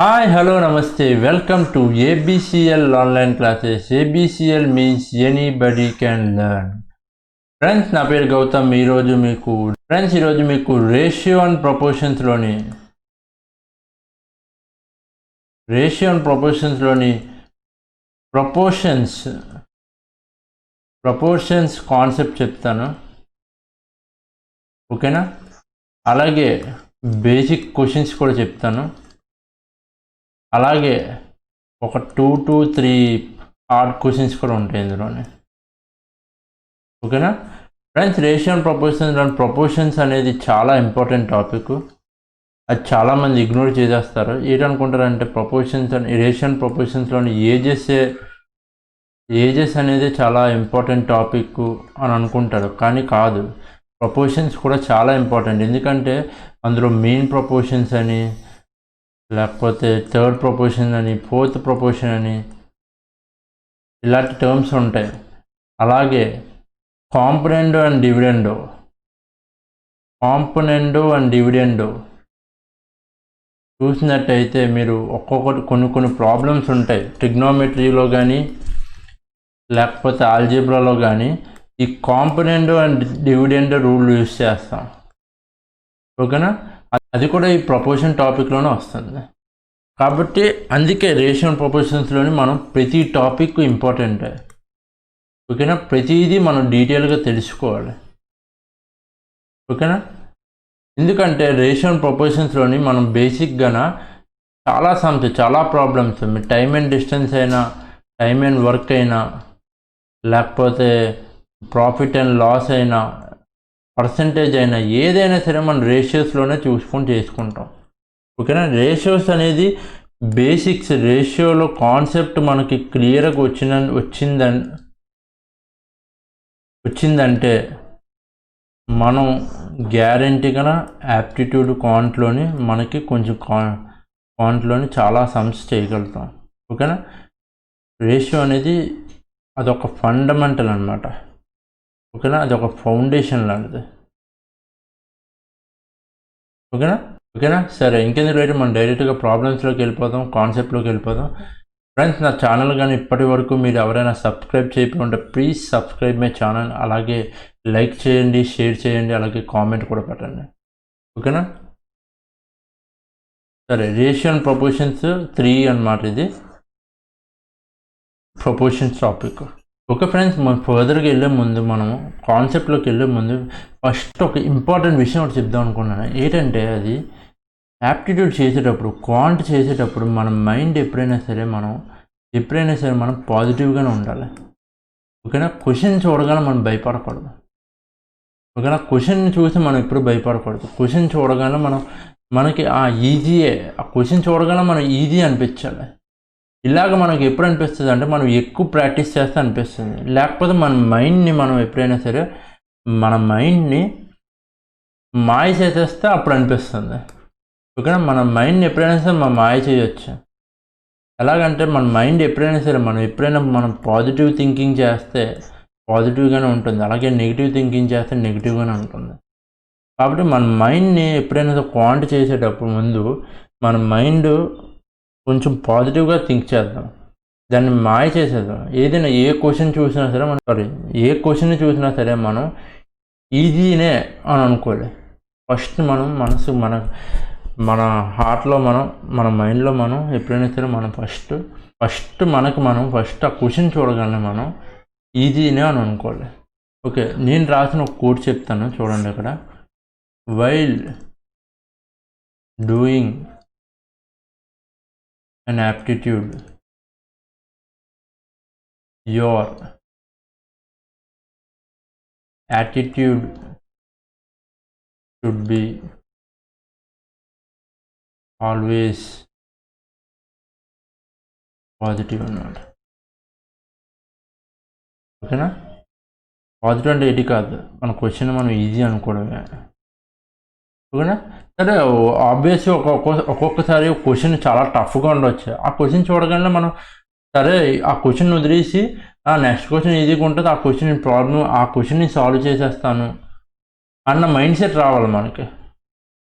Hi, hello, namaste. Welcome to ABCL online classes. ABCL means anybody can learn. Friends నా పేరు గౌతమ్. ఈరోజు మీకు ratio and ప్రపోర్షన్స్లోని proportions concept చెప్తాను, ఓకేనా? అలాగే బేసిక్ క్వశ్చన్స్ కూడా చెప్తాను. అలాగే ఒక 2 to 3 హార్డ్ క్వశ్చన్స్ కూడా ఉంటాయి ఇందులోనే, ఓకేనా ఫ్రెండ్స్? రేషియో అండ్ ప్రపోర్షన్స్ అనేది చాలా ఇంపార్టెంట్ టాపిక్. అది చాలామంది ఇగ్నోర్ చేసేస్తారు. ఏంటనుకుంటారంటే రేషియో అండ్ ప్రపోర్షన్స్లోని ఏజెస్ అనేది చాలా ఇంపార్టెంట్ టాపిక్ అని అనుకుంటారు, కానీ కాదు. ప్రపోర్షన్స్ కూడా చాలా ఇంపార్టెంట్. ఎందుకంటే అందులో మెయిన్ ప్రపోర్షన్స్ అని, లేకపోతే థర్డ్ ప్రపోర్షన్ అని, ఫోర్త్ ప్రపోర్షన్ అని, ఇలాంటి టర్మ్స్ ఉంటాయి. అలాగే కాంపోనెంట్ అండ్ డివిడెండో చూసినట్టయితే మీరు ఒక్కొక్కటి కొన్ని ప్రాబ్లమ్స్ ఉంటాయి ట్రిగ్నోమెట్రీలో కానీ లేకపోతే ఆల్జీబ్రాలో కానీ ఈ component and dividend rule use చేస్తాం, ఓకేనా? అది కూడా ఈ ప్రపోర్షన్ టాపిక్లోనే వస్తుంది. కాబట్టి అందుకే రేషియో అండ్ ప్రపోర్షన్స్లోని మనం ప్రతి టాపిక్ ఇంపార్టెంట్, ఓకేనా? ప్రతిదీ మనం డీటెయిల్గా తెలుసుకోవాలి, ఓకేనా? ఎందుకంటే రేషియో అండ్ ప్రపోర్షన్స్లోని మనం బేసిక్గా చాలా problems, me time and distance అయినా, టైమ్ అండ్ వర్క్ అయినా, లేకపోతే ప్రాఫిట్ అండ్ లాస్ అయినా, పర్సంటేజ్ అయినా, ఏదైనా సరే మనం రేషియోస్లోనే చేసుకుంటాం, ఓకేనా? రేషియోస్ అనేది బేసిక్స్. రేషియోలో కాన్సెప్ట్ మనకి క్లియర్గా వచ్చిందంటే మనం గ్యారంటీగా యాప్టిట్యూడ్ క్వాంట్లోని మనకి కొంచెం క్వాంట్లోని చాలా సమ్స్ చేయగలుగుతాం, ఓకేనా? రేషియో అనేది అదొక ఫండమెంటల్ అన్నమాట, ఓకేనా? అది ఒక ఫౌండేషన్ లాంటిది, ఓకేనా? సరే, ఇంకెందుకు లేట్ మనం డైరెక్ట్గా ప్రాబ్లమ్స్లోకి వెళ్ళిపోదాం, కాన్సెప్ట్లోకి వెళ్ళిపోదాం. ఫ్రెండ్స్, నా ఛానల్ కానీ ఇప్పటి వరకు మీరు ఎవరైనా సబ్స్క్రైబ్ చేయకుండా ఉంటే ప్లీజ్ సబ్స్క్రైబ్ మై ఛానల్. అలాగే లైక్ చేయండి, షేర్ చేయండి, అలాగే కామెంట్ కూడా పెట్టండి, ఓకేనా? సరే, రేషియో అండ్ ప్రపోర్షన్స్ 3 అన్నమాట ఇది ప్రపోర్షన్స్ టాపిక్. ఓకే ఫ్రెండ్స్, మనం ఫర్దర్గా మనము కాన్సెప్ట్లోకి వెళ్ళే ముందు ఫస్ట్ ఒక ఇంపార్టెంట్ విషయం ఒకటి చెప్దాం అనుకున్నాను. ఏంటంటే అది యాప్టిట్యూడ్ చేసేటప్పుడు, క్వాంట్ చేసేటప్పుడు మన మైండ్ ఎప్పుడైనా సరే మనం పాజిటివ్గానే ఉండాలి, ఓకేనా? క్వశ్చన్ చూడగానే మనం భయపడకూడదు, ఓకేనా? క్వశ్చన్ చూసి మనం ఎప్పుడు భయపడకూడదు. క్వశ్చన్ చూడగానే మనకి ఈజీయే, ఆ క్వశ్చన్ చూడగానే మనం ఈజీ అనిపించాలి. ఇలాగ మనకి ఎప్పుడు అనిపిస్తుంది అంటే మనం ఎక్కువ ప్రాక్టీస్ చేస్తే అనిపిస్తుంది. లేకపోతే మన మైండ్ని మనం ఎప్పుడైనా సరే మన మైండ్ని మాయ చేసేస్తే అప్పుడు అనిపిస్తుంది, ఓకేనా? మన మైండ్ని ఎప్పుడైనా సరే మనం మాయ చేయొచ్చు. ఎలాగంటే మన మైండ్ ఎప్పుడైనా సరే మనం పాజిటివ్ థింకింగ్ చేస్తే పాజిటివ్గానే ఉంటుంది, అలాగే నెగిటివ్ థింకింగ్ చేస్తే నెగిటివ్గానే ఉంటుంది. కాబట్టి మన మైండ్ని ఎప్పుడైనా సరే క్వాంట్ చేసేటప్పుడు ముందు మన మైండ్ కొంచెం పాజిటివ్గా థింక్ చేద్దాం, దాన్ని మాయ చేసేద్దాం. ఏదైనా ఏ క్వశ్చన్ చూసినా సరే మనం ఈజీనే అని అనుకోలే. ఫస్ట్ మనం మన హార్ట్లో మన మైండ్లో ఎప్పుడైనా సరే మనం ఫస్ట్ ఆ క్వశ్చన్ చూడగానే మనం ఈజీనే అని అనుకోవాలి. ఓకే, నేను రాసిన ఒక కోట్ చెప్తాను చూడండి. ఇక్కడ while doing an aptitude, your attitude should be always positive అన్నమాట, ఓకేనా? పాజిటివ్ అంటే ఏంటి కాదు, మన క్వశ్చన్ మనం ఈజీ అనుకోవడమే, ఓకేనా? సరే, ఆబ్వియస్గా ఒక్కొక్కసారి క్వశ్చన్ చాలా టఫ్గా ఉండవచ్చు. ఆ క్వశ్చన్ చూడగానే మనం సరే ఆ క్వశ్చన్ వదిలేసి నెక్స్ట్ క్వశ్చన్ ఈజీగా ఉంటుంది, ఆ క్వశ్చన్ని సాల్వ్ చేసేస్తాను అన్న మైండ్ సెట్ రావాలి మనకి,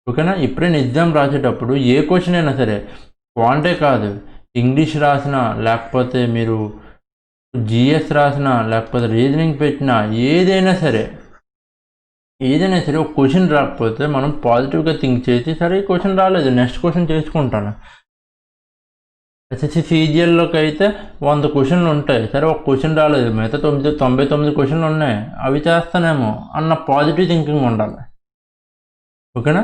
ఓకేనా? ఎప్పుడైనా ఎగ్జామ్ రాసేటప్పుడు ఏ క్వశ్చన్ అయినా సరే క్వాంటే కాదు, ఇంగ్లీష్ రాసినా లేకపోతే మీరు జిఎస్ రాసినా లేకపోతే రీజనింగ్ పెట్టినా ఏదైనా సరే ఒక క్వశ్చన్ రాకపోతే మనం పాజిటివ్గా థింక్ చేసి సరే ఈ క్వశ్చన్ రాలేదు నెక్స్ట్ క్వశ్చన్ చేసుకుంటాను. ఎస్ఎస్సి సీజిఎల్లోకి అయితే 100 క్వశ్చన్లు ఉంటాయి, సరే ఒక క్వశ్చన్ రాలేదు, మిగతా 99 క్వశ్చన్లు ఉన్నాయి, అవి చేస్తానేమో అన్న పాజిటివ్ థింకింగ్ ఉండాలి. ఓకేనా?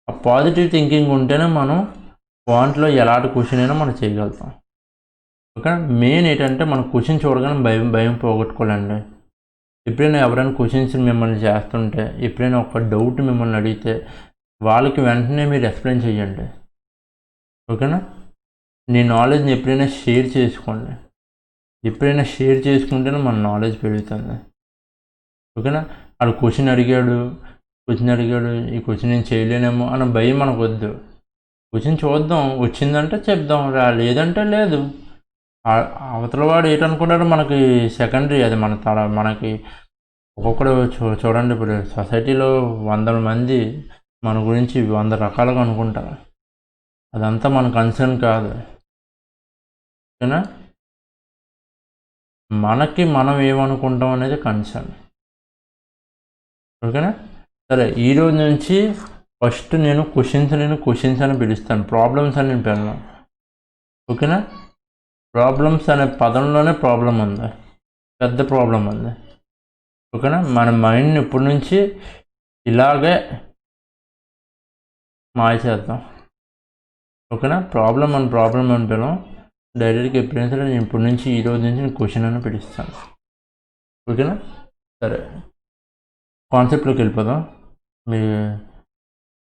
ఆ పాజిటివ్ థింకింగ్ ఉంటేనే మనం వాంట్లో ఎలాంటి క్వశ్చన్ అయినా మనం చేయగలుగుతాం. ఓకే, మెయిన్ ఏంటంటే మనం క్వశ్చన్ చూడగానే భయం పోగొట్టుకోవాలండి. ఎప్పుడైనా ఎవరైనా క్వశ్చన్స్ మిమ్మల్ని చేస్తుంటే, ఎప్పుడైనా ఒక డౌట్ మిమ్మల్ని అడిగితే వాళ్ళకి వెంటనే మీరు ఎక్స్ప్లెయిన్ చేయండి. ఓకేనా? నీ నాలెడ్జ్ని ఎప్పుడైనా షేర్ చేసుకోండి. ఎప్పుడైనా షేర్ చేసుకుంటేనే మన నాలెడ్జ్ పెరుగుతుంది. ఓకేనా? వాడు క్వశ్చన్ అడిగాడు, ఈ క్వశ్చన్ నేను చేయలేనేమో అన్న భయం మనకు వద్దు. క్వశ్చన్ చూద్దాం, వచ్చిందంటే చెప్దాం, లేదంటే లేదు. అవతల వాడు ఏంటనుకున్నాడు మనకి సెకండరీ, అది మనకి ఒక్కొక్కడు చూడండి. ఇప్పుడు సొసైటీలో 100 మంది మన గురించి 100 రకాలుగా అనుకుంటారు, అదంతా మన కన్సర్న్ కాదు. ఓకేనా? మనకి మనం ఏమనుకుంటాం అనేది కన్సర్న్. ఓకేనా? సరే, ఈరోజు నుంచి ఫస్ట్ నేను క్వశ్చన్స్ అని పిలుస్తాను, ప్రాబ్లమ్స్ అని నేను పిలను. ఓకేనా? ప్రాబ్లమ్స్ అనే పదంలోనే ప్రాబ్లం ఉంది, పెద్ద ప్రాబ్లం ఉంది. ఓకేనా? మన మైండ్ని ఇప్పటి నుంచి ఇలాగే మాయ చేద్దాం. ఓకేనా? ప్రాబ్లం అని పిలం, డైరెక్ట్గా ఎప్పుడైనా సరే నేను ఇప్పటి నుంచి ఈరోజు నుంచి నేను క్వశ్చన్ అని పిలుస్తాను. ఓకేనా? సరే, కాన్సెప్ట్లోకి వెళ్ళిపోదాం. మీ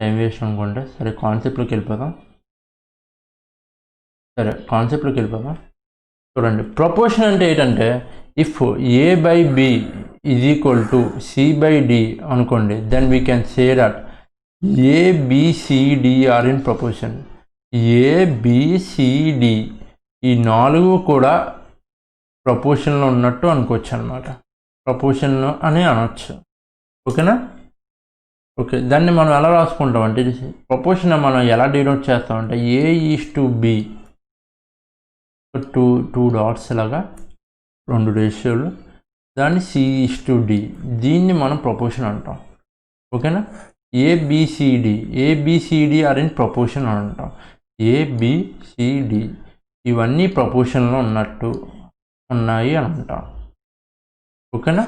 టైం వేస్ట్ అనుకుంటే సరే కాన్సెప్ట్లోకి వెళ్ళిపోదాం. చూడండి, ప్రపోర్షన్ అంటే ఏంటంటే ఇఫ్ A/B = C/D అనుకోండి, then we can say that ABCD are in proportion. ABCD ఈ 4 కూడా ప్రపోర్షన్లో ఉన్నట్టు అనుకోవచ్చు అనమాట, ప్రపోర్షన్లో అని అనొచ్చు. ఓకేనా? ఓకే, దాన్ని మనం ఎలా రాసుకుంటాం అంటే ప్రపోర్షన్ మనం ఎలా డినోట్ చేస్తామంటే A/B, 2 డాట్స్ లాగా 2 రేషియోలు, దాన్ని C/D, దీన్ని మనం ప్రపోర్షన్ అంటాం. ఓకేనా? ABCD ఆర్ ఇన్ ప్రపోర్షన్ అని అంటాం. ABCD ఇవన్నీ ప్రపోర్షన్లో ఉన్నాయి అని అంటాం. ఓకేనా?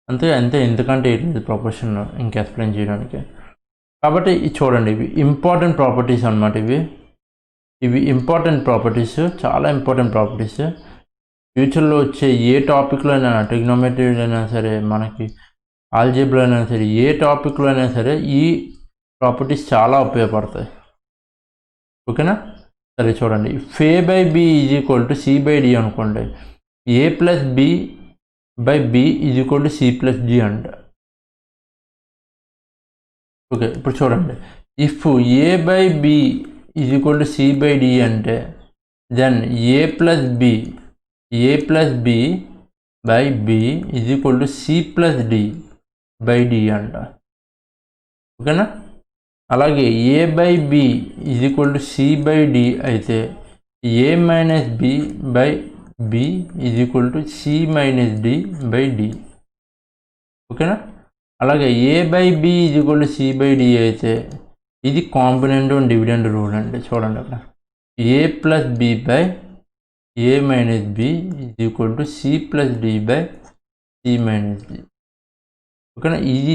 అంతే, ఎందుకంటే ఏంటి ప్రపోర్షన్లో ఇంకా ఎక్స్ప్లెయిన్ చేయడానికి. కాబట్టి చూడండి, ఇవి ఇంపార్టెంట్ ప్రాపర్టీస్ అన్నమాట. ఇవి ఇంపార్టెంట్ ప్రాపర్టీస్, చాలా ఇంపార్టెంట్ ప్రాపర్టీస్. ఫ్యూచర్లో వచ్చే ఏ టాపిక్లో అయినా, ట్రిగ్నోమెట్రీలో అయినా సరే, మనకి ఆల్జీబ్రా అయినా సరే, ఏ టాపిక్లో అయినా సరే ఈ ప్రాపర్టీస్ చాలా ఉపయోగపడతాయి. ఓకేనా? సరే చూడండి, A/B = C/D అనుకోండి, A+B/B = C+D అంట. ఓకే, ఇప్పుడు చూడండి, ఇఫ్ A/B = C/D అంటే దెన్ A+B/B = C+D/D అంట. ఓకేనా? అలాగే A/B = C/D అయితే A-B/B = C-D/D. ఓకేనా? అలాగే A/B = C/D అయితే ఇది కాంపోనెంట్ డివిడెండ్ రూల్ అండి. చూడండి, అక్కడ A+B/A-B = C+D/C-D. ఓకేనా? ఇది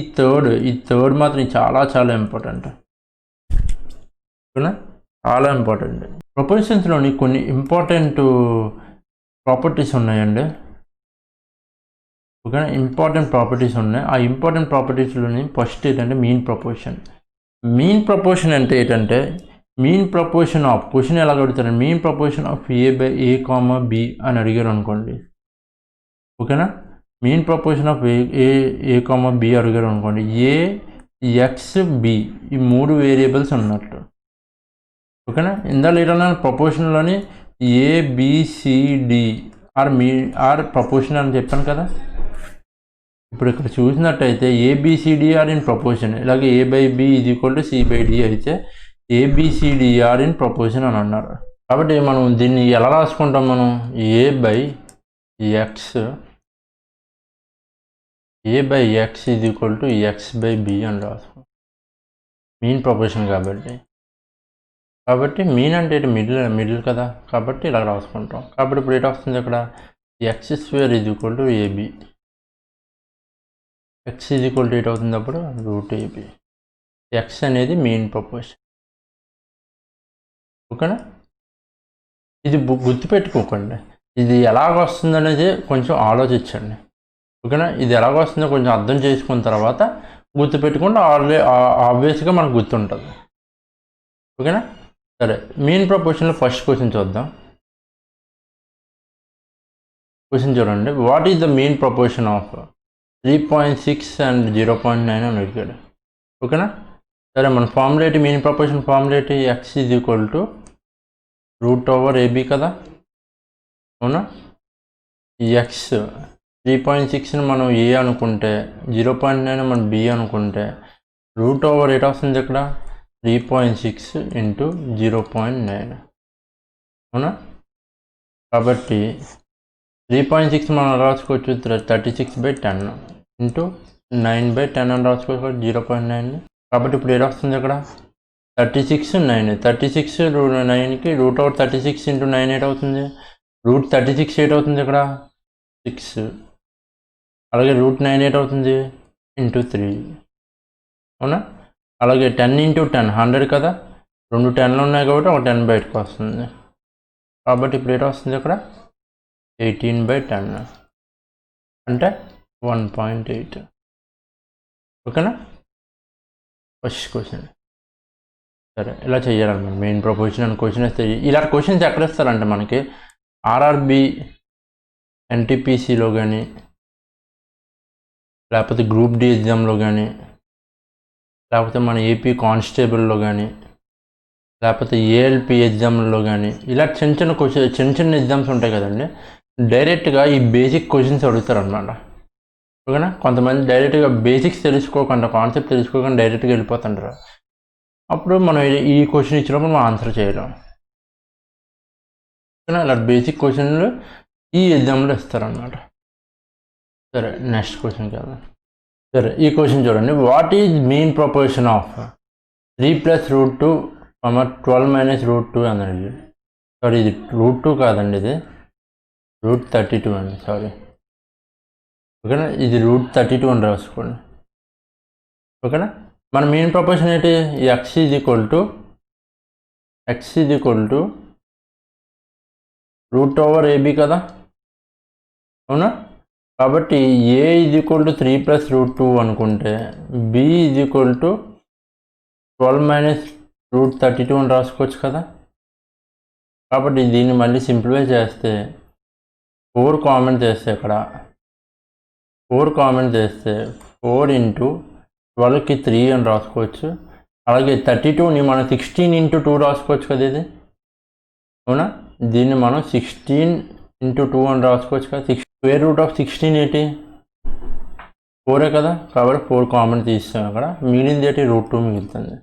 థర్డ్ మాత్రం చాలా ఇంపార్టెంట్. ఓకేనా? చాలా ఇంపార్టెంట్. ప్రపోర్షన్స్లోని కొన్ని ఇంపార్టెంట్ ప్రాపర్టీస్ ఉన్నాయండి. ఓకేనా? ఇంపార్టెంట్ ప్రాపర్టీస్ ఉన్నాయి. ఆ ఇంపార్టెంట్ ప్రాపర్టీస్లోని ఫస్ట్ ఏంటంటే మీన్ ప్రపోర్షన్. మీన్ ప్రపోర్షన్ అంటే ఏంటంటే మీన్ ప్రపోర్షన్ ఆఫ్, క్వశ్చన్ ఎలా అడుగుతారు, మీన్ ప్రపోర్షన్ ఆఫ్ A/B అని అడిగారు అనుకోండి. ఓకేనా? మీన్ ప్రపోర్షన్ ఆఫ్ A/B అడిగారు అనుకోండి, A/X/B ఈ 3 వేరియబుల్స్ ఉన్నట్టు. ఓకేనా? ఇందులో ఏదైనా ప్రపోర్షన్లోని ABCD ఆర్ ప్రపోర్షన్ అని చెప్పాను కదా. ఇప్పుడు ఇక్కడ చూసినట్టయితే ABCD ఆర్ ఇన్ ప్రపోర్షన్. ఇలాగే A/B = C/D అయితే ఏబిసిడిఆర్ ఇన్ ప్రపోర్షన్ అని అన్నారు. కాబట్టి మనం దీన్ని ఎలా రాసుకుంటాం? మనం A by X is equal to X by B అని రాసుకుంటాం, మీన్ ప్రపోర్షన్ కాబట్టి మీన్ అంటే మిడిల్ కదా, కాబట్టి ఇలా రాసుకుంటాం. కాబట్టి ఇప్పుడు ఏంటి వస్తుంది అక్కడ? X square is equal to AB, X is equal to eight అవుతుంది అప్పుడు రూట్ ఏబి. ఎక్స్ అనేది మీన్ ప్రపోర్షన్. ఓకేనా? ఇది గుర్తుపెట్టుకోకండి, ఇది ఎలాగ వస్తుంది అనేది కొంచెం ఆలోచించండి. ఓకేనా? ఇది ఎలాగ వస్తుందో కొంచెం అర్థం చేసుకున్న తర్వాత గుర్తుపెట్టుకుంటే ఆబ్వియస్గా మనకు గుర్తుంటుంది. ఓకేనా? సరే, మీన్ ప్రపోర్షన్లో ఫస్ట్ క్వశ్చన్ చూద్దాం. క్వశ్చన్ చూడండి, what is the mean proportion of 3.6 and 0.9 అని అడిగాడు. ఓకేనా? సరే, మన formulate mean proportion formulate X is equal to root over AB కదా. అవునా? ఈ ఎక్స్ 3.6ని మనం ఏ అనుకుంటే, 0.9 మనం బి అనుకుంటే, రూట్ ఓవర్ ఎయిట్ వస్తుంది ఇక్కడ 3.6 ఇంటూ 0.9. అవునా? కాబట్టి 3.6 మనం రాసుకోవచ్చు 36/10 ఇంటూ 9/10 అని రాసుకోవచ్చు 0.9. కాబట్టి ఇప్పుడు ఏది వస్తుంది ఇక్కడ? 36 9. 36 9కి రూట్ ఓవర్ 36 ఇంటూ 9 8 అవుతుంది. రూట్ 36 8 అవుతుంది ఇక్కడ 6. అలాగే రూట్ 9 8 అవుతుంది ఇంటూ 3. అవునా? అలాగే 10 ఇంటూ 10 100 కదా, 2 10లు ఉన్నాయి కాబట్టి ఒక 10 బయటకు వస్తుంది. కాబట్టి ఇప్పుడు ఏదో వస్తుంది ఇక్కడ 18/10 అంటే 1.8. ఓకేనా? First question. సరే, ఇలా చేయాలన్నమాట. మెయిన్ ప్రపోర్షన్ అని క్వశ్చన్ వస్తే ఇలాంటి క్వశ్చన్స్ ఎక్కడ ఇస్తారంటే మనకి ఆర్ఆర్బి ఎన్టీపీసీలో కానీ, లేకపోతే గ్రూప్ డి ఎగ్జామ్లో కానీ, లేకపోతే మన ఏపీ కానిస్టేబుల్లో కానీ, లేకపోతే ఏఎల్పి ఎగ్జామ్లో కానీ, ఇలా చిన్న చిన్న ఎగ్జామ్స్ ఉంటాయి కదండి, డైరెక్ట్గా ఈ బేసిక్ క్వశ్చన్స్ అడుగుతారనమాట. ఓకేనా? కొంతమంది డైరెక్ట్గా బేసిక్స్ తెలుసుకోకుండా, కాన్సెప్ట్ తెలుసుకోకుండా డైరెక్ట్గా వెళ్ళిపోతుంటారు. అప్పుడు మనం ఈ క్వశ్చన్ ఇచ్చినప్పుడు మనం ఆన్సర్ చేయలేం. ఓకేనా? ఇలా బేసిక్ క్వశ్చన్లు ఈ ఎగ్జామ్లో ఇస్తారనమాట. సరే, నెక్స్ట్ క్వశ్చన్ కదా. సరే, ఈ క్వశ్చన్ చూడండి, what is mean proportion of 3 + √2, 12 - √2 అన్నది. సారీ, ఇది √2 కాదండి, ఇది √32 అండి, సారీ. ఓకేనా? ఇది √32 అని రాసుకోండి. ఓకేనా? మన మీన్ ప్రపోర్షన్ ఏంటి? X is equal to root over AB కదా. అవునా? కాబట్టి ఏ ఈజ్ ఈక్వల్ టు 3 + √2 అనుకుంటే, బి ఈజ్ ఈక్వల్ టు 12 - √32 అని రాసుకోవచ్చు కదా. కాబట్టి దీన్ని మళ్ళీ సింప్లిఫై చేస్తే 4 కామన్ చేస్తే ఇక్కడ 4 కామన్ చేస్తే 4 ఇంటూ 12కి 3 అని రాసుకోవచ్చు. అలాగే 32ని మనం 16 ఇంటూ 2 రాసుకోవచ్చు కదా ఇది. అవునా? దీన్ని మనం 16 ఇంటూ 2 అని రాసుకోవచ్చు కదా. స్క్వేర్ రూట్ ఆఫ్ 16 ఏంటి? 4 కదా. కాబట్టి 4 కామన్ తీస్తాం అక్కడ, మిగిలింది ఏంటి? √2 మిగులుతుంది.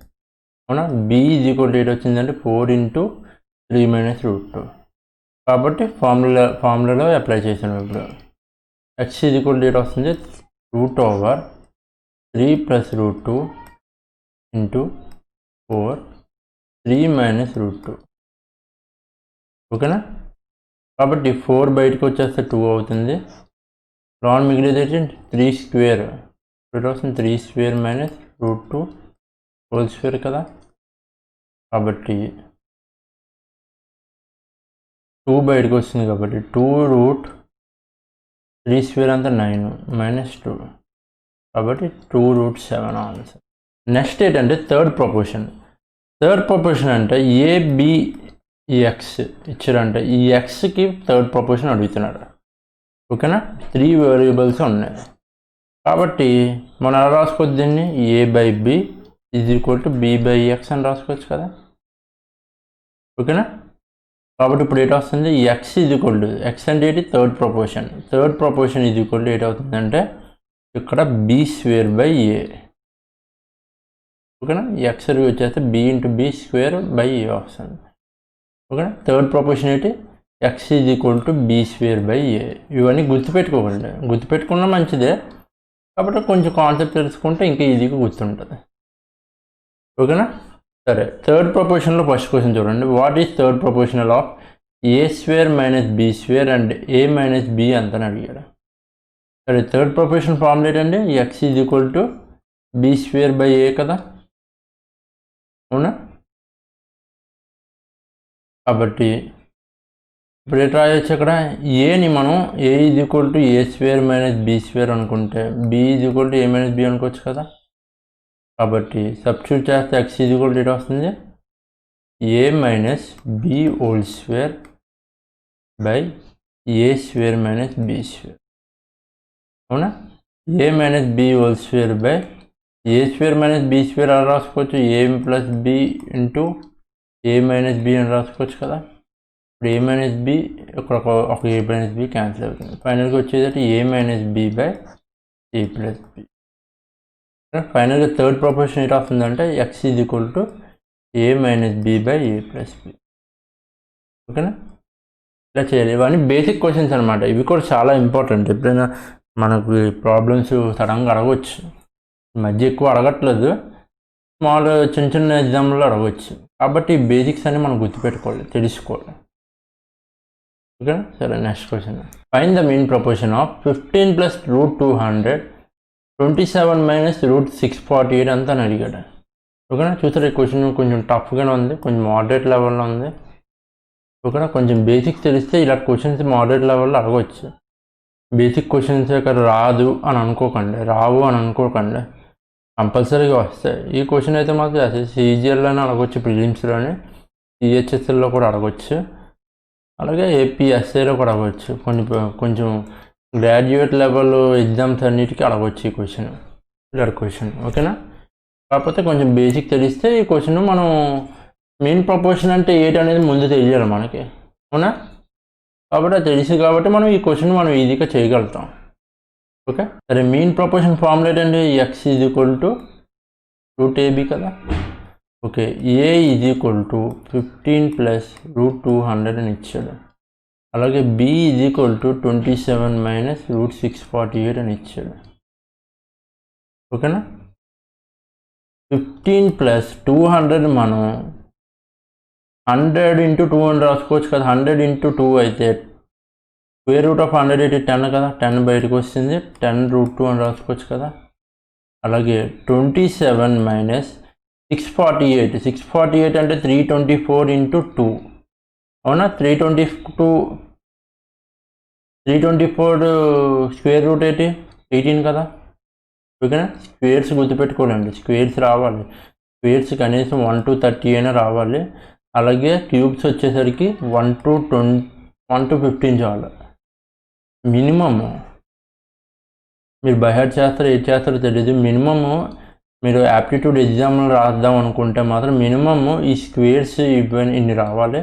అవునా? బి ఈజ్ ఈక్వల్ టు 8 వచ్చిందంటే 4 ఇంటూ 3 - √2. కాబట్టి ఫార్ములాలో అప్లై చేసాను. ఇప్పుడు ఎక్స్ ఈజ్ ఈక్వల్ టు 8 వస్తుంది రూట్ ఓవర్ 3 + √2 ఇంటూ 4 3 - √2. ఓకేనా? కాబట్టి 4 బయటకు వచ్చేస్తే 2 అవుతుంది. లాన్ మిగిలిది ఏంటి? 3 స్క్వేర్. ఇప్పుడు వస్తుంది 3 స్క్వేర్ - √2 హోల్ స్క్వేర్ కదా. కాబట్టి 2 బయటకు వస్తుంది కాబట్టి 2√3 స్క్వేర్ అంతా 9 - 2. కాబట్టి 2√7 ఆన్సర్. నెక్స్ట్ ఏంటంటే థర్డ్ ప్రపోర్షన్. అంటే ఏబిఎక్స్ ఇచ్చారంటే ఈ ఎక్స్కి థర్డ్ ప్రపోర్షన్ అడుగుతున్నాడు. ఓకేనా? 3 వేరియబుల్స్ ఉన్నాయి కాబట్టి మనం ఎలా రాసుకోవచ్చు దీన్ని? a/b is equal to b/x అని రాసుకోవచ్చు కదా. ఓకేనా? కాబట్టి ఇప్పుడు ఏంటి వస్తుంది? X is equal to, X అంటే ఏంటి? Third proportion is equal to ఏంటి అవుతుందంటే ఇక్కడ b² /a. ఓకేనా. ఎక్స్ వచ్చేస్తే B into B square by A వస్తుంది. ఓకేనా. థర్డ్ ప్రపోర్షన్ ఏంటి, X is equal to B square by A. ఇవన్నీ గుర్తుపెట్టుకోకండి, గుర్తుపెట్టుకున్నా మంచిదే, కాబట్టి కొంచెం కాన్సెప్ట్ తెలుసుకుంటే ఇంకా ఈజీగా గుర్తుంటుంది. ఓకేనా. సరే, థర్డ్ ప్రపోర్షన్లో ఫస్ట్ క్వశ్చన్ చూడండి. What is third proportional of A square minus B square and A minus B అంతని అడిగాడు. సరే, థర్డ్ ప్రపోర్షన్ ఫార్ములా ఏంటండి, X is equal to B square by A కదా, అవునా. కాబట్టి ఇప్పుడు ఎట్లా రాయొచ్చు, అక్కడ ఏని మనం A is equal to A square minus B square అనుకుంటే B is equal to A minus B అనుకోవచ్చు కదా. కాబట్టి సబ్స్టిట్యూట్ చేస్తే ఎక్స్ ఈజ్ ఈక్వల్ టు ఎటు వస్తుంది, A minus B whole square by A square minus B square, అవునా. A minus B whole square by A square minus B square అలా రాసుకోవచ్చు, A plus B into A minus B అని రాసుకోవచ్చు కదా. ఇప్పుడు ఏ minus B ఇక్కడ ఒక ఏ minus B cancel అవుతుంది. ఫైనల్గా వచ్చేది A minus B by A plus B. ఫైనల్గా థర్డ్ ప్రపోర్షన్ ఏంటి వస్తుందంటే X is equal to A minus B by A plus B. ఓకేనా, ఇలా చేయాలి. ఇవన్నీ బేసిక్ క్వశ్చన్స్ అనమాట. ఇవి కూడా చాలా ఇంపార్టెంట్. ఎప్పుడైనా మనకు ప్రాబ్లమ్స్ సడన్గా అడగవచ్చు, ఈ మధ్య ఎక్కువ అడగట్లేదు, స్మాల్ చిన్న చిన్న ఎగ్జామ్లో అడగవచ్చు. కాబట్టి బేసిక్స్ అన్ని మనం గుర్తుపెట్టుకోవాలి, తెలుసుకోవాలి. ఓకేనా. సరే, next question. Find the mean proportion of 15 plus root 200 27 minus root 648 అంతా అని అడిగాడు. ఓకేనా. చూసారు, ఈ క్వశ్చన్ కొంచెం టఫ్గానే ఉంది, కొంచెం మోడరేట్ లెవెల్లో ఉంది. ఓకేనా. కొంచెం బేసిక్స్ తెలిస్తే ఇలా క్వశ్చన్స్ మోడరేట్ లెవెల్లో అడగవచ్చు. బేసిక్ క్వశ్చన్స్ ఇక్కడ రాదు అని అనుకోకండి, రావు అని అనుకోకండి, కంపల్సరీగా వస్తాయి. ఈ క్వశ్చన్ అయితే మాకు సిజిఎల్లోనే అడగవచ్చు, ప్రిలిమ్స్లోనే, సిహెచ్ఎస్ఎల్లో కూడా అడగవచ్చు, అలాగే ఏపీఎస్ఐలో కూడా అడగవచ్చు. కొంచెం గ్రాడ్యుయేట్ లెవెల్ ఎగ్జామ్స్ అన్నిటికీ అడగవచ్చు ఈ క్వశ్చన్, ఇలా క్వశ్చన్. ఓకేనా. కాకపోతే కొంచెం బేసిక్ తెలిస్తే ఈ క్వశ్చన్ మనం మెయిన్ ప్రపోర్షన్ అంటే ఏంటి అనేది ముందు తెలియాలి మనకి, అవునా. కాబట్టి అది తెలుసు కాబట్టి మనం ఈ క్వశ్చన్ మనం ఈజీగా చేయగలుగుతాం. ఓకే. సరే, మెయిన్ ప్రపోర్షన్ ఫార్ములా ఏంటండి, X is equal to root AB కదా. Okay, A is equal to 15 plus root 200 అని ఇచ్చాడు. అలాగే B is equal to 27 minus root 648 అని ఇచ్చాడు. ఓకేనా. 15 ప్లస్ 200 మనం 100 ఇంటూ 200 రాసుకోవచ్చు కదా. 100 ఇంటూ 2 అయితే స్క్వేర్ రూట్ ఆఫ్ 100 అయితే 10 కదా, 10 బయటకు వస్తుంది, 10 రూట్ 2 అని రాసుకోవచ్చు కదా. అలాగే 27 మైనస్ 648 అంటే 324 ఇంటూ 2, అవునా. 324 స్క్వేర్ రూట్ ఏంటి 18 కదా. ఓకేనా. స్క్వేర్స్ గుర్తుపెట్టుకోండి, స్క్వేర్స్ రావాలి, స్క్వేర్స్ కనీసం 1 to 30 అయినా రావాలి. అలాగే క్యూబ్స్ వచ్చేసరికి 1 to 15 చాలు మినిమము. మీరు బైహార్ట్ చేస్తారో ఏది చేస్తారో తెలియదు, మినిమము మీరు యాప్టిట్యూడ్ ఎగ్జామ్లో రాద్దాం అనుకుంటే మాత్రం మినిమము ఈ స్క్వేర్స్ ఇన్ని రావాలి,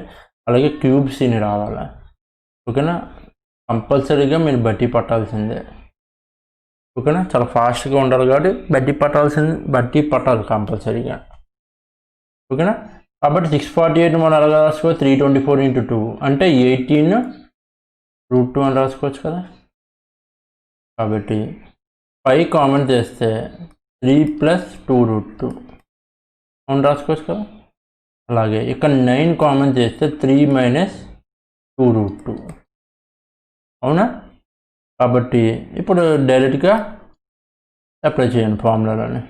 అలాగే క్యూబ్స్ ఇన్ని రావాలి. ఓకేనా. కంపల్సరీగా మీరు బట్టి పట్టాల్సిందే. ఓకేనా. చాలా ఫాస్ట్గా ఉండాలి కాబట్టి బట్టి పట్టాలి కంపల్సరీగా. ఓకేనా. కాబట్టి 648 మనం ఎలా రాసుకో, 324 ఇంటూ 2 అంటే 18 రూట్ 2 అని రాసుకోవచ్చు కదా. కాబట్టి 5 కామన్ చేస్తే 3 ప్లస్ 2 రూట్ 2 అని రాసుకోవచ్చు కదా. అలాగే ఇక్కడ 9 కామన్ చేస్తే 3 మైనస్ 2 రూట్ 2, అవునా. కాబట్టి ఇప్పుడు డైరెక్ట్గా అప్లై చేయండి ఫార్ములాలోనే.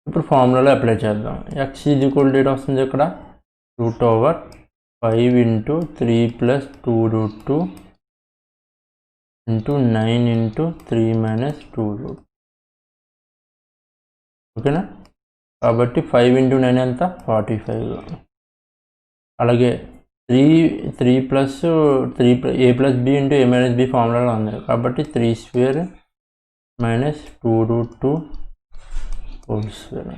ఇప్పుడు ఫార్ములాలో అప్లై చేద్దాం. ఎక్స్ ఈజ్ ఈక్వల్ టు వస్తుంది ఇక్కడ root over 5 into 3 plus 2 root 2 into 9 into 3 minus 2 root. ఓకేనా. కాబట్టి 5 ఇంటూ 9 ఎంత 45. అలాగే 3 plus a plus B into A minus b ఫార్ములాలో ఉంది కాబట్టి 3 square minus 2 root 2 whole square.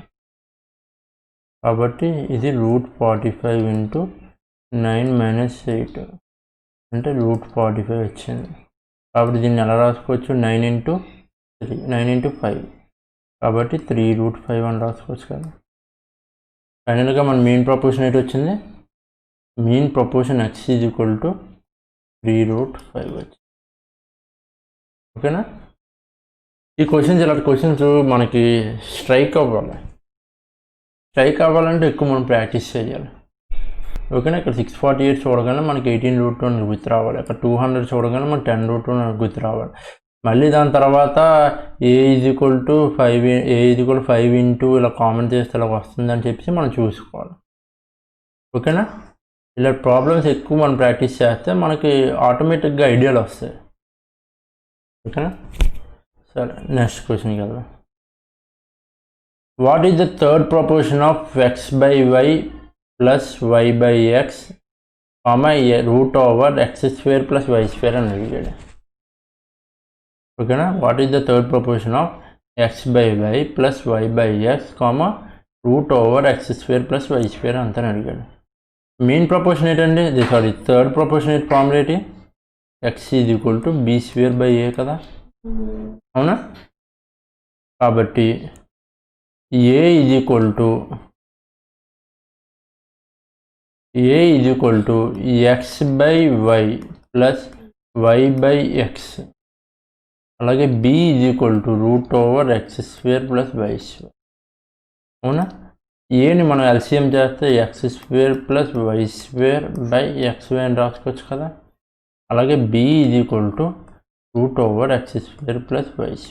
కాబట్టి ఇది రూట్ 45 ఇంటూ 9 మైనస్ 8 అంటే రూట్ 45 వచ్చింది. కాబట్టి దీన్ని ఎలా రాసుకోవచ్చు, 9 ఇంటూ 3 9 into 5 కాబట్టి 3√5 అని రాసుకోవచ్చు కదా. ఫైనల్గా మన మెయిన్ ప్రపోర్షన్ ఏంటి వచ్చింది, main proportion x is equal to 3√5 వచ్చింది. ఓకేనా. ఈ క్వశ్చన్స్ ఇలాంటి క్వశ్చన్స్ మనకి స్ట్రైక్ అవ్వాలంటే ఎక్కువ మనం ప్రాక్టీస్ చేయాలి. ఓకేనా. ఇక్కడ 648 చూడగానే మనకి 18√2 గుర్తు రావాలి. అక్కడ 200 చూడగానే మనకి 10√2 గుర్తు రావాలి. మళ్ళీ దాని తర్వాత a is equal to 5 into ఇలా కామెంట్ చేస్తే ఇలా వస్తుందని చెప్పేసి మనం చూసుకోవాలి. ఓకేనా. ఇలా ప్రాబ్లమ్స్ ఎక్కువ మనం ప్రాక్టీస్ చేస్తే మనకి ఆటోమేటిక్గా ఐడియాలు వస్తాయి. ఓకేనా. సరే, నెక్స్ట్ క్వశ్చన్కి వెళ్దాం. What is the third proportion of x/y plus y/x √(x² + y² అని అడిగాడు. ఓకేనా. What is the third proportion of x/y plus y/x √(x² + y² అంతా అడిగాడు. మెయిన్ ప్రపోర్షన్ ఏంటండి, థర్డ్ ప్రపోర్షన్ ఏంటి, ఫార్ములా ఏంటి, x is equal to b²/a కదా. అవునా. కాబట్టి a is equal to x/y plus y/x, అలాగే b is equal to √(x² + y². అవునా. ఏని మనం ఎల్సిఎం చేస్తే x² + y²/xy అని రాసుకోవచ్చు కదా. అలాగే b is equal to √(x² + y².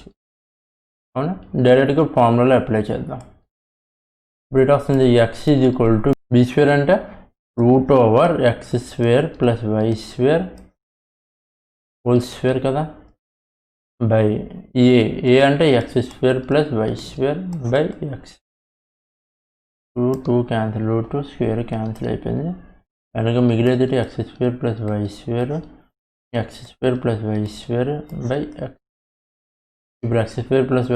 అవునా. డైరెక్ట్గా ఫార్ములాలో అప్లై చేద్దాం. ఇప్పుడు ఇటు వస్తుంది x is equal to b² అంటే √(x² + y²² కదా, బై a అంటే x² + y²/x. 2 cancel, √2 square cancel అయిపోయింది. కనుక మిగిలేది x² + y², x² + y²/x. ఇప్పుడు x² +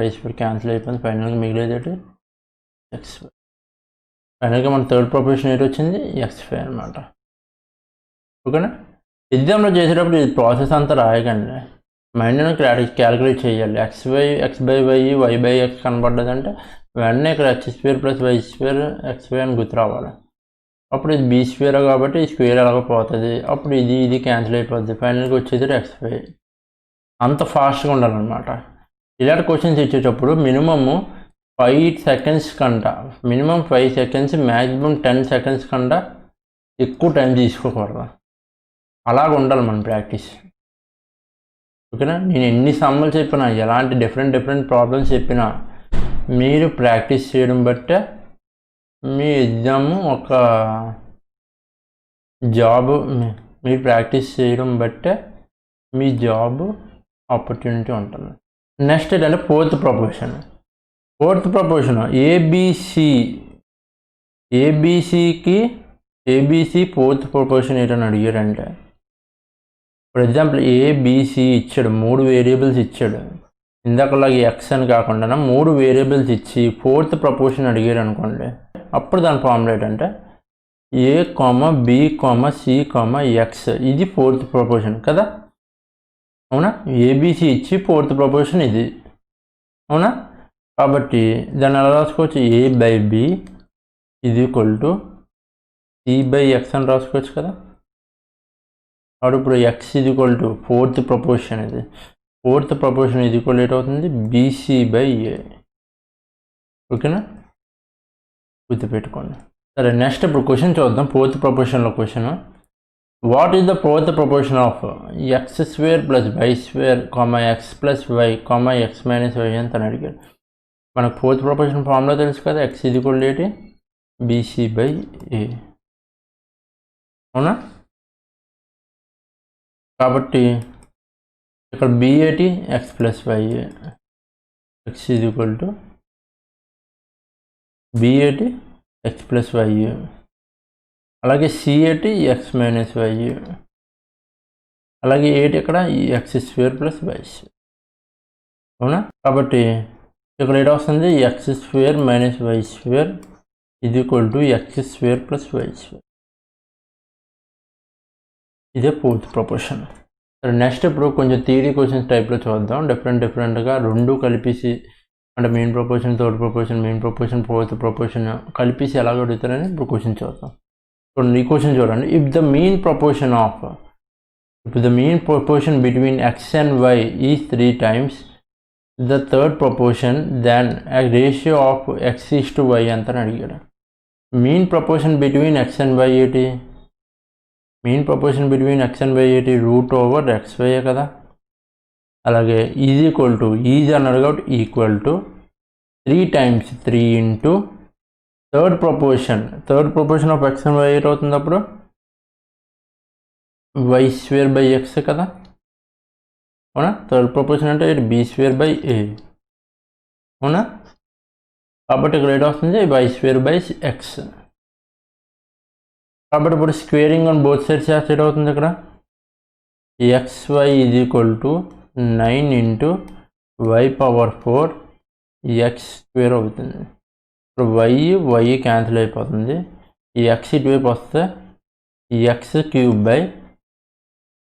y² క్యాన్సిల్ అయిపోయింది. ఫైనల్గా మిగిలేది x. ఫైనల్గా మన థర్డ్ ప్రపోర్షన్ ఏంటి వచ్చింది, x² అనమాట. ఓకేనా. ఎగ్జామ్లో చేసేటప్పుడు ఈ ప్రాసెస్ అంతా రాయకండి, మైండ్లో క్యాలిక్యులేట్ చేయాలి. x/y y/x కనబడ్డదంటే వెంటనే ఇక్కడ x² + y²/xy అని గుర్తు రావాలి. అప్పుడు ఇది b² కాబట్టి ఈ స్క్వేర్ ఎలాగపోతుంది, అప్పుడు ఇది క్యాన్సిల్ అయిపోద్ది. ఫైనల్గా వచ్చేది xy. అంత ఫాస్ట్గా ఉండాలన్నమాట. ఇలాంటి క్వశ్చన్స్ ఇచ్చేటప్పుడు మినిమము 5 సెకండ్స్ కంట, మినిమం 5 సెకండ్స్, మ్యాక్సిమం 10 సెకండ్స్ కంట ఎక్కువ టైం తీసుకోకూడదు. అలాగ ఉండాలి మన ప్రాక్టీస్. ఓకేనా. నేను ఎన్ని సమ్మలు చెప్పినా, ఎలాంటి డిఫరెంట్ ప్రాబ్లమ్స్ చెప్పినా, మీరు ప్రాక్టీస్ చేయడం బట్టే మీ ఎగ్జాము ఒక జాబ్, మీరు ప్రాక్టీస్ చేయడం బట్టే మీ జాబ్ ఆపర్చునిటీ ఉంటుంది. నెక్స్ట్ ఏంటంటే fourth proportion ABC fourth proportion ఏంటని అడిగారంటే, ఫర్ ఎగ్జాంపుల్ ఏబిసి ఇచ్చాడు, 3 వేరియబుల్స్ ఇచ్చాడు. ఇందాకలాగా ఎక్స్ అని కాకుండా 3 వేరియబుల్స్ ఇచ్చి ఫోర్త్ ప్రపోర్షన్ అడిగారు అనుకోండి, అప్పుడు దాని ఫార్ములా ఏంటంటే a, b, c, x. ఇది ఫోర్త్ ప్రపోర్షన్ కదా. అవునా. ఏబిసి ఇచ్చి ఫోర్త్ ప్రపోర్షన్ ఇది. అవునా. కాబట్టి దాన్ని ఎలా రాసుకోవచ్చు, a/b is equal to c/x అని రాసుకోవచ్చు కదా. కాబట్టి ఇప్పుడు x is equal to fourth proportion, ఇది ఫోర్త్ ప్రపోర్షన్ ఈజ్ ఈక్వల్ అవుతుంది bc/a. ఓకేనా, గుర్తుపెట్టుకోండి. సరే, నెక్స్ట్ ఇప్పుడు క్వశ్చన్ చూద్దాం. ఫోర్త్ ప్రపోర్షన్లో question, what is the fourth proportion of x² + y² x + y x - y ಅಂತ అడిగాడు. మనకు ఫోర్త్ ప్రపోర్షన్ ఫార్ములా తెలుసు కదా, x ఈజ్ ఈక్వల్ ఏంటి, bc/a. అవునా. కాబట్టి ఇక్కడ b ఏంటి, x + y, x is equal to b ఏంటి, x + y, అలాగే c ఏంటి, x - y, అలాగే ఏంటి ఇక్కడ x² + y. అవునా. కాబట్టి ఇక్కడ ఏంటి వస్తుంది, x² - y² is equal to x² + y². ఇదే ఫోర్త్ ప్రపోర్షన్. నెక్స్ట్ ఇప్పుడు కొంచెం థియరీ క్వశ్చన్స్ టైప్లో చూద్దాం. డిఫరెంట్గా రెండు కలిపేసి, అంటే main proportion, third proportion, main proportion, fourth proportion కలిపేసి ఎలా అడుగుతారని ఇప్పుడు క్వశ్చన్ చూద్దాం. చూడండి, ఈ క్వశ్చన్ చూడండి. If the mean proportion between x and y is 3 times the third proportion, then a ratio of x is to y ఎంత అని అడిగాడు. Mean proportion between x and y ఏంటి? Mean proportion between x and y ఏంటి? √xy కదా. అలాగే is equal to, is అన్నాడు కాబట్టి equal to 3 times 3 into third proportion of x and y ఏంటి అవుతుంది అప్పుడు? y² x కదా, అవునా? థర్డ్ ప్రపోర్షన్ అంటే b²a, అవునా? కాబట్టి ఇక్కడ ఏంటి వస్తుంది? y² x. కాబట్టి ఇప్పుడు స్క్వేరింగ్ ఆన్ బోత్ సైడ్స్ చేస్తే అవుతుంది ఇక్కడ xy is equal to 9 into y⁴ x² అవుతుంది. ఇప్పుడు y క్యాన్సిల్ అయిపోతుంది. ఈ x ఇటువైపు వస్తే x³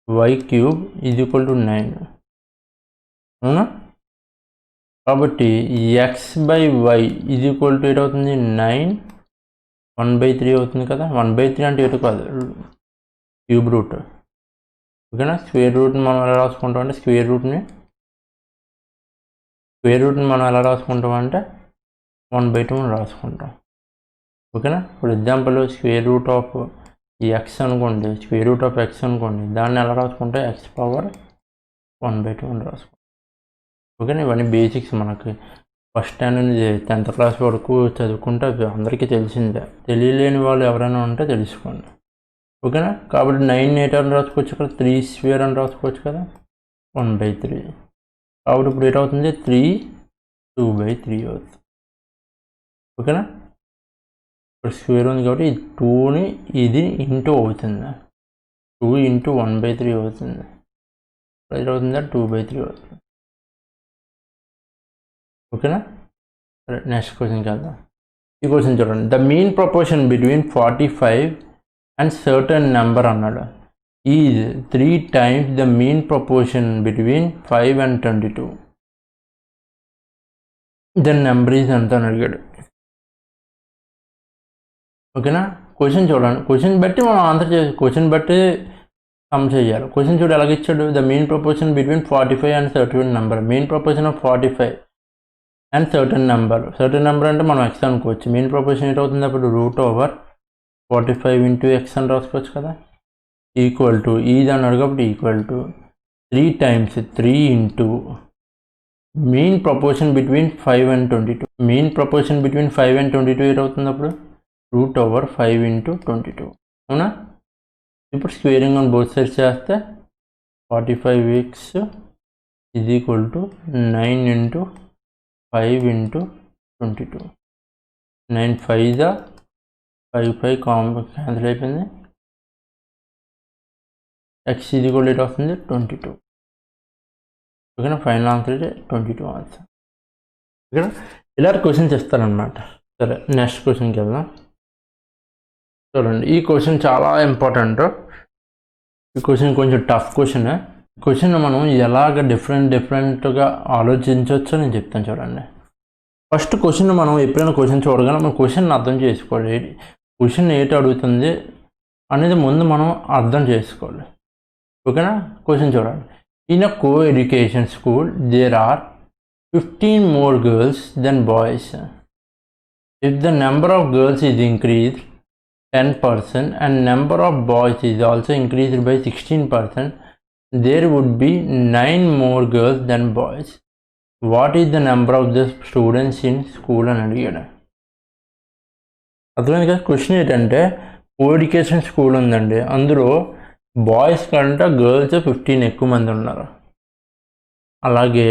y³ is equal to 9, అవునా? కాబట్టి x/y ఈజ్ ఈక్వల్ టు ఏటవుతుంది? 9 1/3 అవుతుంది కదా. 1/3 అంటే ఎటు కాదు, క్యూబ్ రూట్, ఓకేనా? స్క్వేర్ రూట్ని మనం ఎలా రాసుకుంటాం అంటే స్క్వేర్ రూట్ని మనం ఎలా రాసుకుంటాం అంటే 1/2 రాసుకుంటాం, ఓకేనా? ఇప్పుడు example square root of x అనుకోండి, స్క్వేర్ రూట్ ఆఫ్ x అనుకోండి, దాన్ని ఎలా రాసుకుంటే x⁴1/2 అని రాసుకుంటాం, ఓకేనా? ఇవన్నీ బేసిక్స్ మనకి ఫస్ట్ స్టాండర్డ్ నుంచి 10th క్లాస్ వరకు చదువుకుంటే అందరికీ తెలిసిందే. తెలియలేని వాళ్ళు ఎవరైనా ఉంటే తెలుసుకోండి, ఓకేనా? కాబట్టి 9 అని రాసుకోవచ్చు కదా, 3² అని రాసుకోవచ్చు కదా, 1/3. కాబట్టి ఇప్పుడు ఏటవుతుంది? 3 2/3 అవుతుంది, ఓకేనా? ఇప్పుడు స్క్వేర్ ఉంది కాబట్టి 2ని ఇది ఇంటూ అవుతుంది, 2 ఇంటూ 1/3 అవుతుంది. ఇది అవుతుందా? 2/3 అవుతుంది, ఓకేనా? సరే, నెక్స్ట్ క్వశ్చన్కి వెళ్దాం. ఈ క్వశ్చన్ చూడండి. The mean proportion between 45 and certain number అన్నాడు is 3 times the mean proportion between 5 and 22. Then number is ఎంత అని అడిగాడు, ఓకేనా? క్వశ్చన్ చూడండి. క్వశ్చన్ బట్టి మనం ఆన్సర్ చేయాలి, క్వశ్చన్ బట్టి సమ్ చేయాలి. క్వశ్చన్ చూడు ఎలాగ ఇచ్చాడు. The mean proportion between 45 and certain number. Mean proportion of 45 and certain number అంటే మనం x అనుకోవచ్చు. మీన్ ప్రపోర్షన్ ఏంటవుతుంది అప్పుడు? √45 ఇంటూ x అని రాసుకోవచ్చు కదా. ఈక్వల్ టు, ఈజ్ అన్నాడు కాబట్టి equal to 3 times 3 into mean proportion between 5 and 22. Mean proportion between 5 and 22 ఏంటవుతుంది అప్పుడు? √5 ఇంటూ 22, అవునా? ఇప్పుడు స్క్వేరింగ్ ఆన్ బోత్ సైడ్స్ చేస్తే 45x is equal to 9 into 5 into 22. 9 5 5 cancel అయిపోయింది. x ఈజ్ ఈక్వల్ టు వస్తుంది 22, ఓకేనా? Final answer 22 answer, ఓకేనా? ఇలా questions ఇస్తారనమాట. సరే, నెక్స్ట్ క్వశ్చన్కి వెళ్దాం. చూడండి, ఈ క్వశ్చన్ చాలా ఇంపార్టెంట్. ఈ క్వశ్చన్ కొంచెం టఫ్ క్వశ్చన్. క్వశ్చన్ మనం ఎలాగ డిఫరెంట్గా ఆలోచించవచ్చో నేను చెప్తాను. చూడండి, ఫస్ట్ క్వశ్చన్ మనం ఎప్పుడైనా క్వశ్చన్ చూడగానే మనం క్వశ్చన్ అర్థం చేసుకోవాలి. క్వశ్చన్ ఏంటి అడుగుతుంది అనేది ముందు మనం అర్థం చేసుకోవాలి, ఓకేనా? క్వశ్చన్ చూడండి. In a co education school there are 15 more girls than boys. If the number of girls is increased 10% and number of boys is also increased by 16%, there would be 9 more girls than boys. What is the number of the students in school అని అడిగాడు. అర్థమైంది కదా. Question ఏంటంటే కో education school ఉందండి, అందులో boys కంటే girls 15 ఎక్కువ మంది ఉన్నారు. అలాగే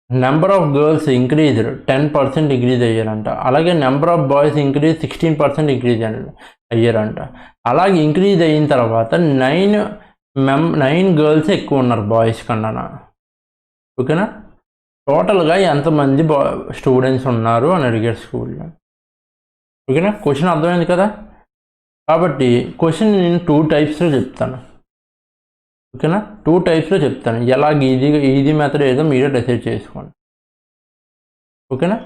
number of girls increased 10% increase అయ్యారంట. అలాగే number of boys increase 16% increase అయ్యారంట. అలాగే ఇంక్రీజ్ అయిన తర్వాత 9 గర్ల్స్ ఎక్కువ ఉన్నారు బాయ్స్ కన్నా, ఓకేనా? టోటల్గా ఎంతమంది స్టూడెంట్స్ ఉన్నారు అని అడిగారు స్కూల్లో, ఓకేనా? క్వశ్చన్ అర్థమైంది కదా. కాబట్టి క్వశ్చన్ నేను 2 typesలో చెప్తాను. ఓకేనా? 2 టైప్స్లో చెప్తాను, ఎలాగ ఈజీ మెథడ్ ఏదో మీరే డిసైడ్ చేసుకోండి. ఓకేనా?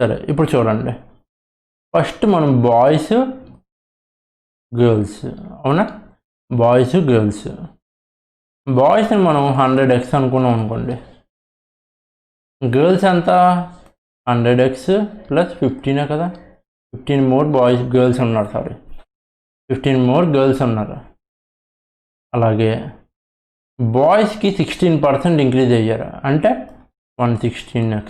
సరే, ఇప్పుడు చూడండి, ఫస్ట్ మనం బాయ్స్ గర్ల్స్, అవునా? బాయ్స్ గర్ల్స్, బాయ్స్ని మనం 100x అనుకున్నాం అనుకోండి, గర్ల్స్ ఎంత 100x ప్లస్ 15 కదా, 15 మోర్ బాయ్స్ గర్ల్స్ ఉన్నారు, 15 మోర్ గర్ల్స్ ఉన్నారు. అలాగే బాయ్స్కి 16% ఇంక్రీజ్ అయ్యారు, అంటే 116x.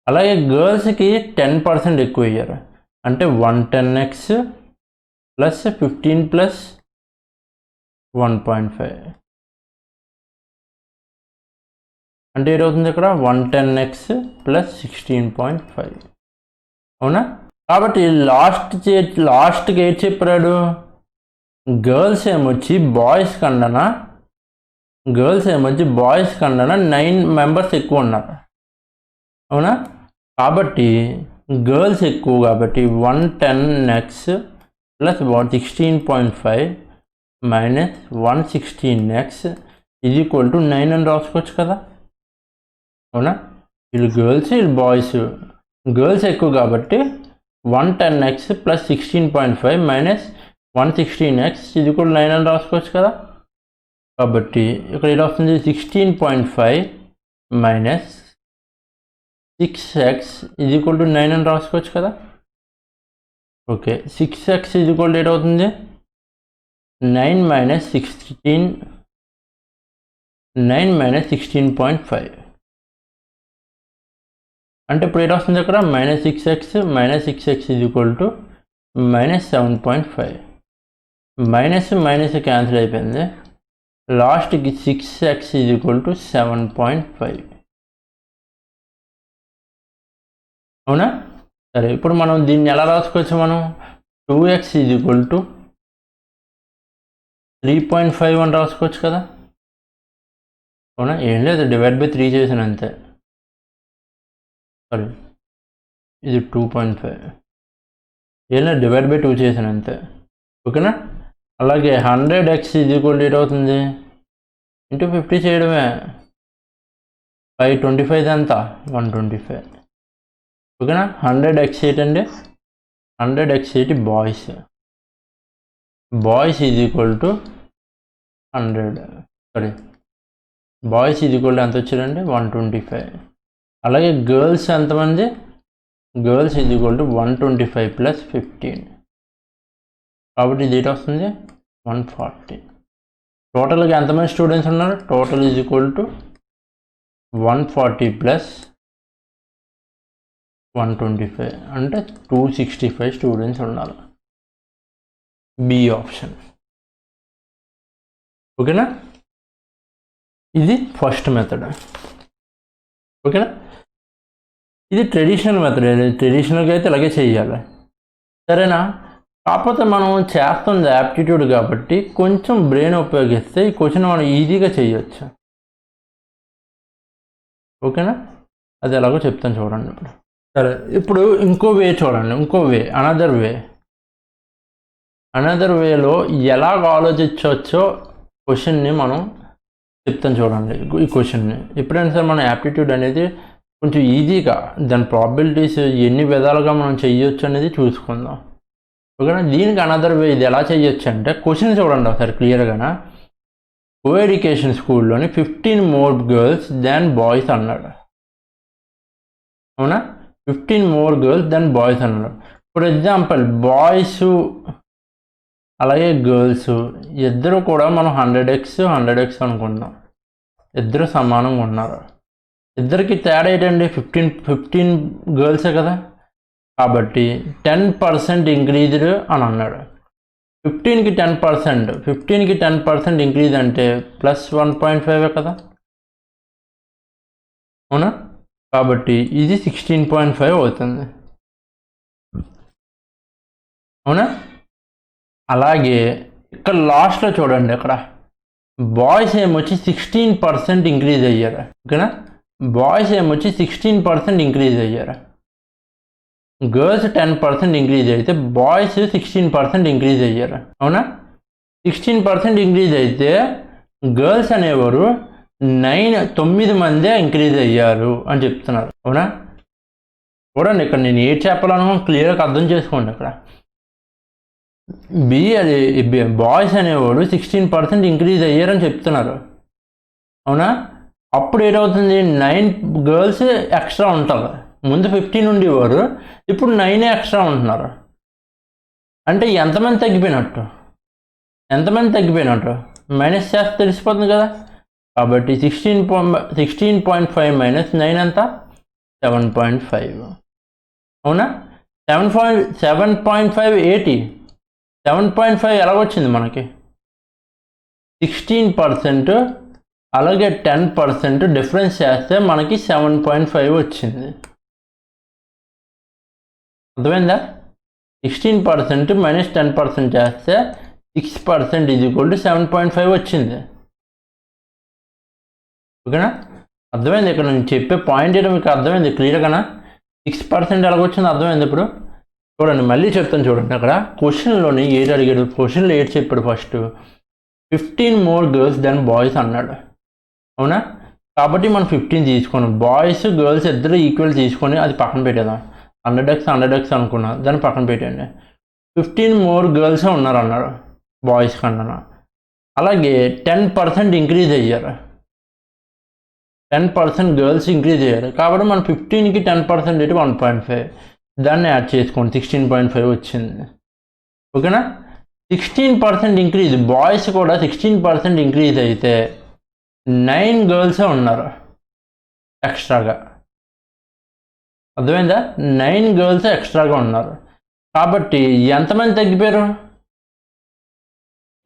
అలాగే గర్ల్స్కి 10% ఎక్కువ అయ్యారు, అంటే 110x ప్లస్ 15 ప్లస్ 1.5, అంటే ఏమవుతుంది ఇక్కడ 110x ప్లస్ 16.5, అవునా? కాబట్టి లాస్ట్కి ఏం చెప్పాడు, గర్ల్స్ ఏమొచ్చి బాయ్స్ కన్నా 9 మెంబర్స్ ఎక్కువ ఉన్నారు, అవునా? కాబట్టి గర్ల్స్ ఎక్కువ, కాబట్టి 110x plus 16.5 minus 116x is equal to 9 అని రాసుకోవచ్చు కదా, అవునా? వీళ్ళు గర్ల్స్, వీళ్ళు బాయ్స్. గర్ల్స్ ఎక్కువ కాబట్టి 110x ప్లస్ 16.5 మైనస్ 116x ఇది కూడా 9 అని రాసుకోవచ్చు కదా. కాబట్టి ఇక్కడ ఇది వస్తుంది 16.5 మైనస్ 6x ఇది ఈక్వల్ టు 9 అని రాసుకోవచ్చు కదా. ఓకే, 6x ఇది ఈక్వల్ టు ఏమవుతుంది 9 మైనస్ 16.5, అంటే ఇప్పుడు ఏం వస్తుంది ఇక్కడ -6x ఇది ఈక్వల్ టు -7.5, మైనస్ క్యాన్సిల్ అయిపోయింది, లాస్ట్కి 6x ఇది ఈక్వల్ టు 7.5, అవునా? సరే, ఇప్పుడు మనం దీన్ని ఎలా రాసుకోవచ్చు, మనం 2x ఇది ఈక్వల్ టు 3.5 అని రాసుకోవచ్చు కదా, అవునా? ఏం లేదు, డివైడ్ బై 3 చేసాను అంతే. సారీ, ఇది 2.5, ఏం లేదు, డివైడ్ బై 2 చేసాను అంతే. ఓకేనా? అలాగే 100x ఇది ఈక్వల్ టు అవుతుంది ఇంటూ 50 చేయడమే, 525 ఎంత 125. ఓకేనా? 100x ఏంటండి, 100x ఏంటి బాయ్స్ ఇది ఈక్వల్ టు 100, సారీ బాయ్స్ ఇది ఈక్వల్ టు ఎంత వచ్చారండి 125. అలాగే గర్ల్స్ ఎంతమంది, గర్ల్స్ ఇది ఈక్వల్ టు 125 ప్లస్ 15, కాబట్టి ఇది ఏంటి వస్తుంది 140. టోటల్గా ఎంతమంది స్టూడెంట్స్ ఉన్నారు, total is equal to 140 plus 125, అంటే 265 స్టూడెంట్స్ ఉన్నారు. B option. ఓకేనా? ఇది ఫస్ట్ మెథడ్. ఓకేనా? ఇది ట్రెడిషనల్ మెథడ్, ట్రెడిషనల్గా అయితే ఇలాగే చేయాలి, సరేనా? కాకపోతే మనం చేస్తుంది యాప్టిట్యూడ్ కాబట్టి కొంచెం బ్రెయిన్ ఉపయోగిస్తే ఈ క్వశ్చన్ మనం ఈజీగా చేయొచ్చు. ఓకేనా? అది ఎలాగో చెప్తాను చూడండి ఇప్పుడు. సరే, ఇప్పుడు ఇంకో వే చూడండి, ఇంకో వే, అనదర్ వేలో ఎలాగ ఆలోచించవచ్చో క్వశ్చన్ని మనం చెప్తాను చూడండి. ఈ క్వశ్చన్ని ఎప్పుడైనా సరే మనం యాప్టిట్యూడ్ అనేది కొంచెం ఈజీగా దాని ప్రాబిలిటీస్ ఎన్ని విధాలుగా మనం చేయొచ్చు అనేది చూసుకుందాం. ఓకేనా? దీనికి అనదర్ వే ఇది ఎలా చేయొచ్చు అంటే, క్వశ్చన్ చూడండి ఒకసారి క్లియర్గా. కో ఎడ్యుకేషన్ స్కూల్లోని 15 మోర్ గర్ల్స్ దాన్ బాయ్స్ అన్నాడు, అవునా? 15 మోర్ గర్ల్స్ దాన్ బాయ్స్ అన్నాడు. ఫర్ ఎగ్జాంపుల్ బాయ్స్ అలాగే గర్ల్స్ ఇద్దరు కూడా మనం 100x అనుకుందాం, ఇద్దరు సమానంగా ఉన్నారు. ఇద్దరికి తేడా ఏంటండి 15 గర్ల్సే కదా, కాబట్టి 10% ఇంక్రీజ్డ్ అని అన్నాడు. 15కి 10% ఇంక్రీజ్ అంటే ప్లస్ 1.5 కదా, అవునా? కాబట్టి ఇది 16.5 అవుతుంది, అవునా? అలాగే ఇక్కడ లాస్ట్లో చూడండి, ఇక్కడ బాయ్స్ ఏమొచ్చి 16% ఇంక్రీజ్ అయ్యారు. ఓకేనా? బాయ్స్ ఏమొచ్చి 16% ఇంక్రీజ్ అయ్యారు, గర్ల్స్ 10% ఇంక్రీజ్ అయితే బాయ్స్ 16% ఇంక్రీజ్ అయ్యారు, అవునా? 16% ఇంక్రీజ్ అయితే గర్ల్స్ అనేవారు 9 మందే ఇంక్రీజ్ అయ్యారు అని చెప్తున్నారు. అవునా? చూడండి, ఇక్కడ నేను ఏది చెప్పాలనుకో క్లియర్గా అర్థం చేసుకోండి. ఇక్కడ బాయ్స్ అనేవాడు 16% ఇంక్రీజ్ అయ్యారని చెప్తున్నారు. అవునా? అప్పుడు ఏమవుతుంది, 9 గర్ల్స్ ఎక్స్ట్రా ఉంటారు. ముందు 15 ఉండేవారు, ఇప్పుడు 9 ఎక్స్ట్రా ఉంటున్నారు. అంటే ఎంతమంది తగ్గిపోయినట్టు మైనస్ చేస్తే తెలిసిపోతుంది కదా. కాబట్టి 16.5 మైనస్ 9 ఎంత? 7.5. అవునా? 7.5 ఏంటి? 7.5 ఎలాగొచ్చింది మనకి? 16% అలాగే 10% డిఫరెన్స్ చేస్తే మనకి 7.5 వచ్చింది. అర్థమైందా? 16% మైనస్ 10% చేస్తే 6% ఇది ఈక్వల్ టు 7.5 వచ్చింది. ఓకేనా? అర్థమైంది? ఇక్కడ నేను చెప్పే పాయింట్ ఏంటో మీకు అర్థమైంది క్లియర్గానా? 6% ఎలాగొచ్చింది అర్థమైంది. ఇప్పుడు చూడండి, మళ్ళీ చెప్తాను చూడండి. అక్కడ క్వశ్చన్లోని ఏడు అడిగాడు, క్వశ్చన్లో ఏడు చెప్పాడు. First 15 more girls than boys అన్నాడు. అవునా? కాబట్టి మనం 15 తీసుకున్నాం. బాయ్స్ గర్ల్స్ ఇద్దరు ఈక్వల్ తీసుకొని అది పక్కన పెట్టేద్దాం. 100x అనుకున్నాం, దాన్ని పక్కన పెట్టండి. 15 more గర్ల్స్ ఉన్నారు అన్నారు బాయ్స్ కన్నా. అలాగే 10% ఇంక్రీజ్ అయ్యారు. 10% గర్ల్స్ ఇంక్రీజ్ అయ్యారు. కాబట్టి మనం 15కి 10% అంటే 1.5, దాన్ని యాడ్ చేసుకోండి. 16.5 వచ్చింది. ఓకేనా? 16% ఇంక్రీజ్, బాయ్స్ కూడా 16% ఇంక్రీజ్ అయితే 9 గర్ల్సే ఉన్నారు ఎక్స్ట్రాగా. అర్థమైందా? 9 గర్ల్స్ ఎక్స్ట్రాగా ఉన్నారు. కాబట్టి ఎంతమంది తగ్గిపోయారు?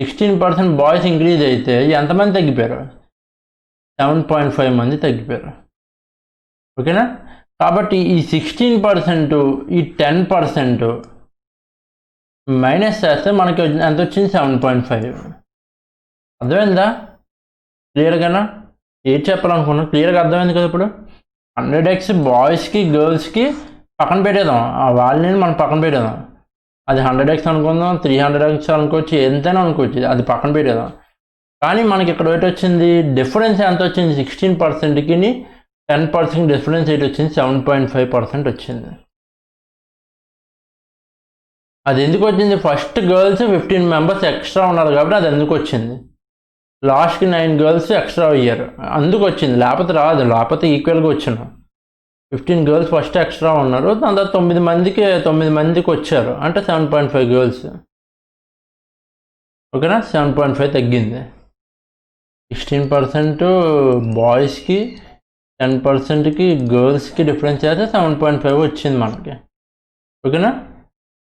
16% బాయ్స్ ఇంక్రీజ్ అయితే ఎంతమంది తగ్గిపోయారు? 7.5 మంది తగ్గిపోయారు. ఓకేనా? కాబట్టి ఈ 16% ఈ 10% మైనస్ చేస్తే మనకి ఎంత వచ్చింది? 7.5. అర్థమైందా? క్లియర్గానా? ఏది చెప్పాలనుకున్నా క్లియర్గా అర్థమైంది కదా. ఇప్పుడు 100x బాయ్స్కి గర్ల్స్కి పక్కన పెట్టేద్దాం, వాళ్ళని మనం పక్కన పెట్టేద్దాం. అది 100x అనుకుందాం, 300x అనుకోవచ్చు, ఎంతైనా అనుకోవచ్చు, అది పక్కన పెట్టేద్దాం. కానీ మనకి ఇక్కడ ఏంటి వచ్చింది? డిఫరెన్స్ ఎంత వచ్చింది? 16%కి 10% డిఫరెన్స్ ఏంటి వచ్చింది? 7.5% వచ్చింది. అది ఎందుకు వచ్చింది? ఫస్ట్ గర్ల్స్ 15 మెంబర్స్ ఎక్స్ట్రా ఉన్నారు కాబట్టి అది ఎందుకు వచ్చింది. లాస్ట్కి 9 గర్ల్స్ ఎక్స్ట్రా అయ్యారు, అందుకు వచ్చింది. లేకపోతే రాదు, లేకపోతే ఈక్వల్గా వచ్చినాం. 15 గర్ల్స్ ఫస్ట్ ఎక్స్ట్రా ఉన్నారు, దాని తర్వాత 9 మందికి వచ్చారు, అంటే 7.5 గర్ల్స్. ఓకేనా? 7.5 తగ్గింది. 16% బాయ్స్కి 10%కి గర్ల్స్కి డిఫరెన్స్ చేస్తే 7.5 వచ్చింది మనకి. ఓకేనా?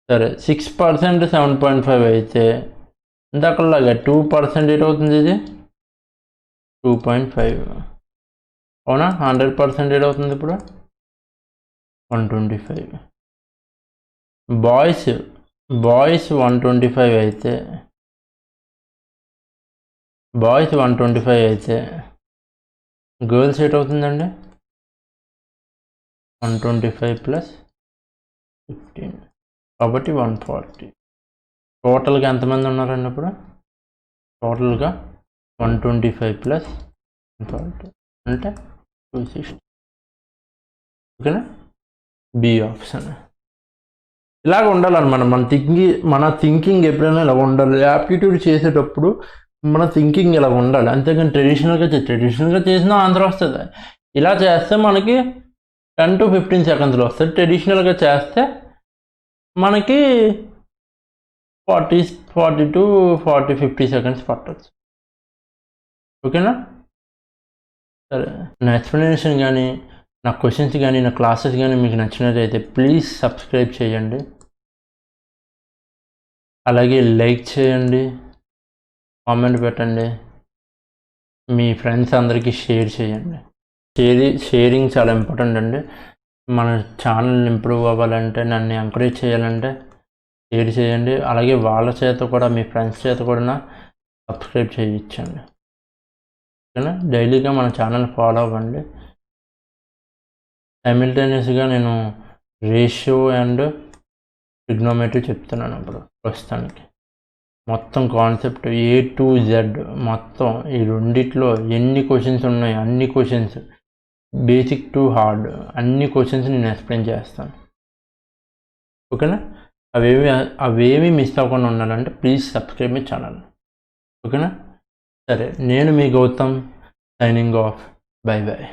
సరే, 6% 7.5 అయితే ఇందాకలాగా 2% ఏటవుతుంది? ఇది 2.5. అవునా? 100% ఏటవుతుంది ఇప్పుడు? 125. బాయ్స్ 125 అయితే గర్ల్స్ ఏటవుతుందండి? 125 ప్లస్ 15, కాబట్టి 140. టోటల్గా ఎంతమంది ఉన్నారండి ఇప్పుడు? టోటల్గా 125 ప్లస్ 140 అంటే 260. ఓకేనా? B option. ఇలాగ ఉండాలన్నమాట మన థింకింగ్ ఎప్పుడైనా ఇలా ఉండాలి. యాప్టిట్యూడ్ చేసేటప్పుడు మన థింకింగ్ ఇలా ఉండాలి. అంతేగాని ట్రెడిషనల్గా చేసినా ఆన్సర్ వస్తుంది. ఇలా చేస్తే మనకి 10 to 15 సెకండ్స్లో వస్తుంది. ట్రెడిషనల్గా చేస్తే మనకి 40 to 50 సెకండ్స్ పట్టవచ్చు. ఓకేనా? సరే, నా ఎక్స్ప్లెనేషన్ కానీ, నా క్వశ్చన్స్ కానీ, నా క్లాసెస్ కానీ మీకు నచ్చినట్లయితే ప్లీజ్ సబ్స్క్రైబ్ చేయండి. అలాగే లైక్ చేయండి, కామెంట్ పెట్టండి, మీ ఫ్రెండ్స్ అందరికీ షేర్ చేయండి. షేరింగ్ చాలా ఇంపార్టెంట్ అండి. మన ఛానల్ ఇంప్రూవ్ అవ్వాలంటే, నన్ను ఎంకరేజ్ చేయాలంటే షేర్ చేయండి. అలాగే వాళ్ళ చేత కూడా, మీ ఫ్రెండ్స్ చేత కూడా సబ్స్క్రైబ్ చేయించండి. ఓకేనా? డైలీగా మన ఛానల్ ఫాలో అవ్వండి. సైమిల్టేనియస్గా నేను రేషియో అండ్ ట్రిగ్నోమెట్రీ చెప్తున్నాను ఇప్పుడు ప్రస్తుతానికి. మొత్తం కాన్సెప్ట్ A to Z మొత్తం ఈ రెండిట్లో ఎన్ని క్వశ్చన్స్ ఉన్నాయి అన్ని క్వశ్చన్స్ బేసిక్ టు హార్డ్ అన్ని క్వశ్చన్స్ నేను ఎక్స్ప్లెయిన్ చేస్తాను. ఓకేనా? అవేమి మిస్ అవ్వకుండా ఉండాలంటే ప్లీజ్ సబ్స్క్రైబ్ మై ఛానల్. ఓకేనా? సరే, నేను మీ Gautam signing off. Bye by.